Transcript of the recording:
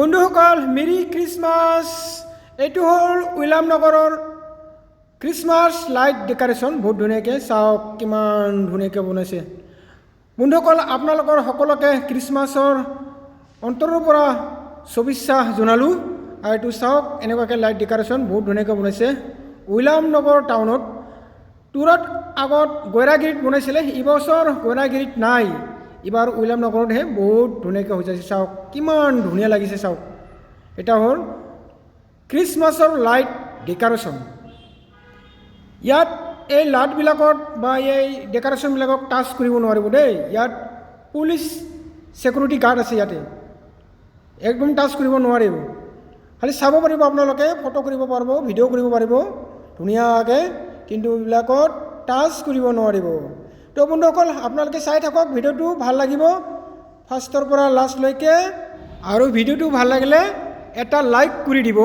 বন্ধুসকল মেৰি ক্ৰিছমাছ। এইটো হ'ল উইলামনগৰৰ ক্ৰিছমাছ লাইট ডেকৰেশ্যন। বহুত ধুনীয়াকৈ চাওক কিমান ধুনীয়াকৈ বনাইছে। বন্ধুসকল আপোনালোকৰ সকলোকে ক্ৰিছমাছৰ অন্তৰৰ পৰা শুভেচ্ছা জনালোঁ। আৰু এইটো চাওক এনেকুৱাকৈ লাইট ডেকৰেশ্যন বহুত ধুনীয়াকৈ বনাইছে উইলামনগৰ টাউনত। তুৰত আগত গৈৰাগিৰিত বনাইছিলে, এইবছৰ গৈৰাগিৰিত নাই, এইবাৰ উইলামনগৰতহে বহুত ধুনীয়াকৈ হৈ যাইছে। চাওক কিমান ধুনীয়া লাগিছে। চাওক এটা হ'ল ক্ৰিছমাছৰ লাইট ডেকৰেশ্যন। ইয়াত এই লাইটবিলাকত বা এই ডেকৰেশ্যনবিলাকক টাচ কৰিব নোৱাৰিব দেই। ইয়াত পুলিচ ছিকিউৰিটি গাৰ্ড আছে, ইয়াতে একদম টাচ কৰিব নোৱাৰিব। খালি চাব পাৰিব, আপোনালোকে ফটো কৰিব পাৰিব, ভিডিঅ' কৰিব পাৰিব ধুনীয়াকৈ, কিন্তু এইবিলাকত টাচ কৰিব নোৱাৰিব। তো বন্ধুসকল আপোনালোকে চাই থাকক, ভিডিঅ'টো ভাল লাগিব ফাৰ্ষ্টৰ পৰা লাষ্টলৈকে। আৰু ভিডিঅ'টো ভাল লাগিলে এটা লাইক কৰি দিব।